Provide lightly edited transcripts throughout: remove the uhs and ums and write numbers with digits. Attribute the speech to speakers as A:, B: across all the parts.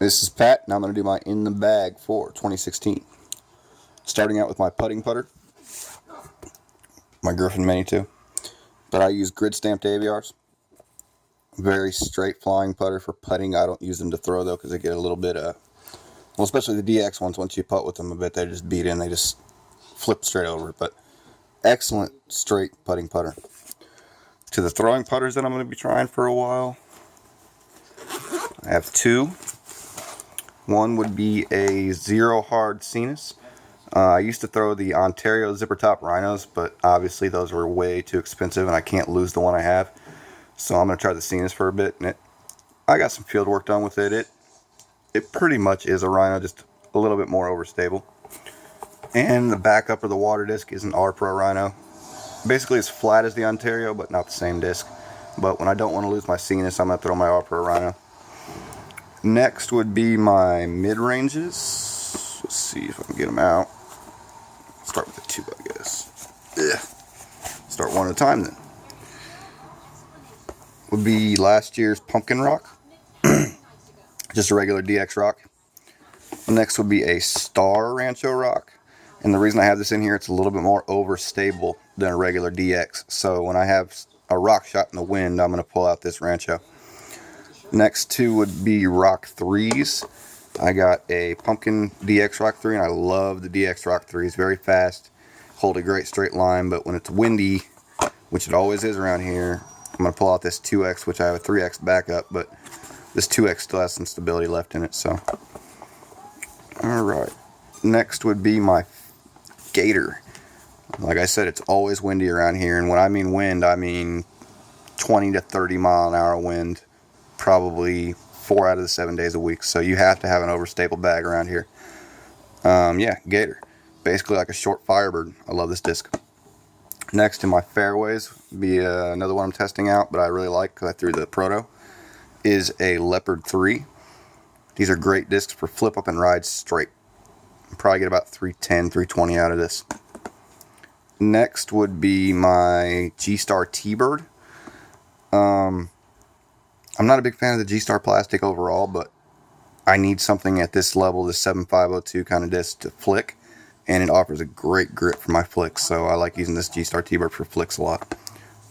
A: This is Pat, and I'm going to do my in the bag for 2016. Starting out with my putting putter, my Griffin Mini 2. But I use grid stamped AVRs. Very straight flying putter for putting. I don't use them to throw though, because they get a little bit, well, especially the DX ones, once you putt with them a bit, they just beat in, they just flip straight over. But excellent straight putting putter. To the throwing putters that I'm going to be trying for a while, I have two. One would be a zero hard Cenis. I used to throw the Ontario zipper top Rhinos, but obviously those were way too expensive and I can't lose the one I have. So I'm going to try the Cenis for a bit. And I got some field work done with it. It pretty much is a Rhino, just a little bit more overstable. And the backup of the water disc is an R Pro Rhino. Basically as flat as the Ontario, but not the same disc. But when I don't want to lose my Cenis, I'm going to throw my R Pro Rhino. Next would be my mid-ranges. Let's see if I can get them out. Start with the two, I guess. Start one at a time then. Would be last year's Pumpkin Rock. Just a regular DX rock. Next would be a Star Rancho rock. And the reason I have this in here, it's a little bit more overstable than a regular DX. So when I have a rock shot in the wind, I'm going to pull out this Rancho. Next two would be Rock 3s. I got a Pumpkin DX Rock 3, and I love the DX Rock 3. It's very fast, hold a great straight line, but when it's windy, which it always is around here, I'm going to pull out this 2X, which I have a 3X backup, but this 2X still has some stability left in it, so. Alright. Next would be my Gator. Like I said, it's always windy around here, and when I mean wind, I mean 20 to 30 mile an hour wind. Probably 4 out of the 7 days a week, so you have to have an overstable bag around here. Yeah, Gator, basically like a short Firebird. I love this disc. Next in my fairways be another one I'm testing out, but I really like because I threw the Proto, is a Leopard 3. These are great discs for flip up and ride straight. I'll probably get about 310, 320 out of this. Next would be my G-Star T-Bird. I'm not a big fan of the G-Star plastic overall, but I need something at this level, this 7502 kind of disc to flick, and it offers a great grip for my flicks, so I like using this G-Star T-Bird for flicks a lot.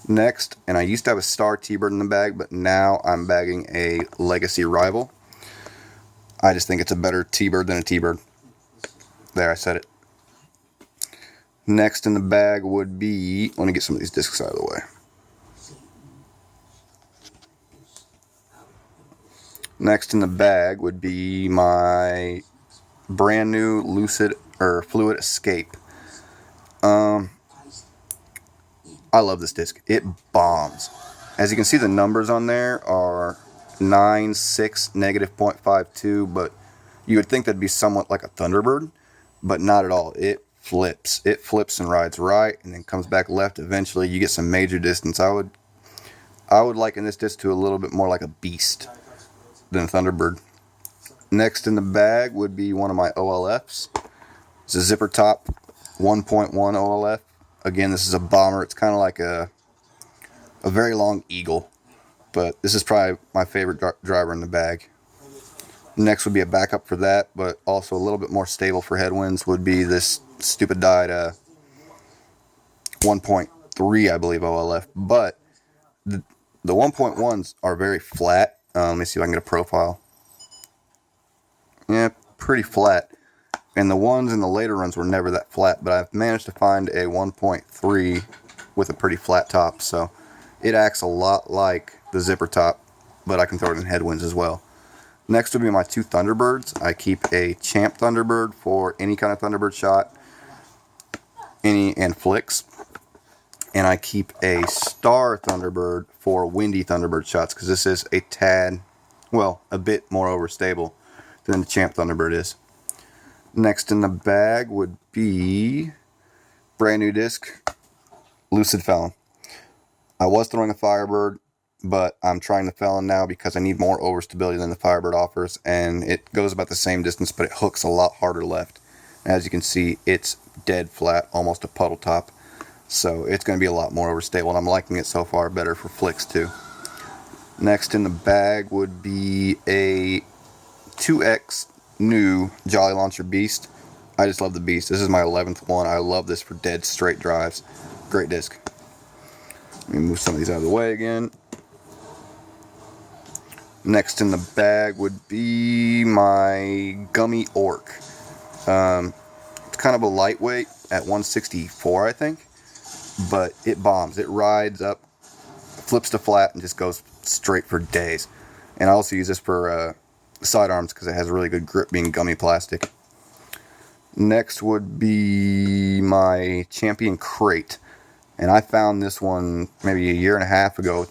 A: Next, and I used to have a Star T-Bird in the bag, but now I'm bagging a Legacy Rival. I just think it's a better T-Bird than a T-Bird. There, I said it. Next in the bag would be, let me get some of these discs out of the way. Next in the bag would be my brand new Fluid Escape. I love this disc. It bombs. As you can see, the numbers on there are 9, 6, negative 0.52, but you would think that'd be somewhat like a Thunderbird, but not at all. It flips. It flips and rides right and then comes back left. Eventually, you get some major distance. I would liken this disc to a little bit more like a Beast than a Thunderbird. Next in the bag would be one of my OLFs. It's a zipper top 1.1 OLF. Again, this is a bomber. It's kind of like a very long Eagle, but this is probably my favorite driver in the bag. Next would be a backup for that, but also a little bit more stable for headwinds would be this stupid dyed 1.3, I believe, OLF. But the 1.1s are very flat. Let me see if I can get a profile. Yeah, pretty flat. And the ones in the later runs were never that flat, but I've managed to find a 1.3 with a pretty flat top, so it acts a lot like the zipper top, but I can throw it in headwinds as well. Next would be my two Thunderbirds. I keep a Champ Thunderbird for any kind of Thunderbird shot, and flicks. And I keep a Star Thunderbird for windy Thunderbird shots, because this is a tad, well, a bit more overstable than the Champ Thunderbird is. Next in the bag would be brand new disc, Lucid Felon. I was throwing a Firebird, but I'm trying the Felon now because I need more overstability than the Firebird offers, and it goes about the same distance, but it hooks a lot harder left. As you can see, it's dead flat, almost a puddle top. So it's going to be a lot more overstable, and I'm liking it so far better for flicks too. Next in the bag would be a 2X new Jolly Launcher Beast. I just love the Beast. This is my 11th one. I love this for dead straight drives. Great disc. Let me move some of these out of the way again. Next in the bag would be my Gummy Orc. It's kind of a lightweight at 164, I think, but it bombs. It rides up, flips to flat, and just goes straight for days. And I also use this for sidearms because it has really good grip being gummy plastic. Next would be my Champion Crate. And I found this one maybe a year and a half ago.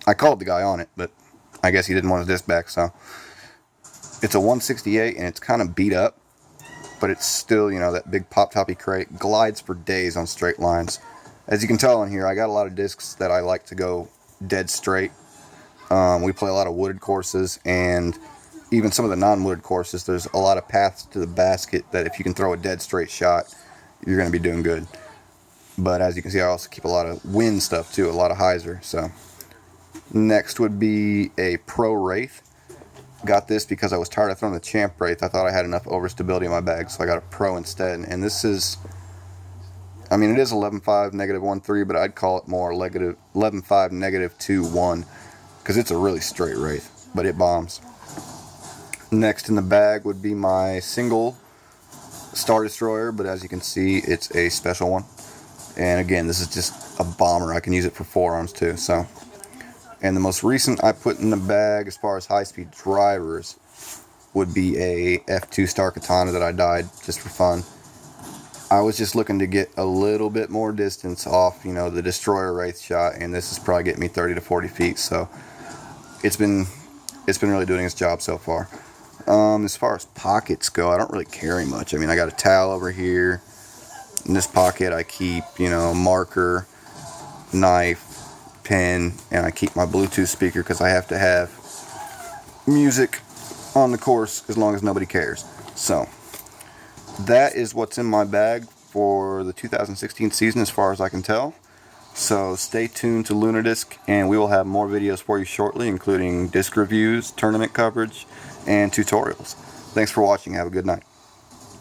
A: I called the guy on it, but I guess he didn't want his disc back. So it's a 168 and it's kind of beat up, but it's still, you know, that big pop-toppy crate. Glides for days on straight lines. As you can tell in here, I got a lot of discs that I like to go dead straight. We play a lot of wooded courses, and even some of the non-wooded courses, there's a lot of paths to the basket that if you can throw a dead straight shot, you're going to be doing good. But as you can see, I also keep a lot of wind stuff too, a lot of hyzer. So next would be a Pro Wraith. Got this because I was tired of throwing the Champ Wraith. I thought I had enough overstability in my bag, so I got a Pro instead. And this is, I mean, it is 11.5 -1.3, but I'd call it more 11.5 -2.1 because it's a really straight Wraith, but it bombs. Next in the bag would be my single Star Destroyer, but as you can see, it's a special one. And again, this is just a bomber. I can use it for forearms too. So, and the most recent I put in the bag as far as high-speed drivers would be a F2 Star Katana that I dyed just for fun. I was just looking to get a little bit more distance off, you know, the Destroyer Wraith shot, and this is probably getting me 30 to 40 feet. So it's been really doing its job so far. As far as pockets go, I don't really carry much. I mean, I got a towel over here. In this pocket, I keep, you know, marker, knife, pen, and I keep my Bluetooth speaker because I have to have music on the course as long as nobody cares. So that is what's in my bag for the 2016 season as far as I can tell. So stay tuned to LunaDisc, and we will have more videos for you shortly, including disc reviews, tournament coverage, and tutorials. Thanks for watching. Have a good night.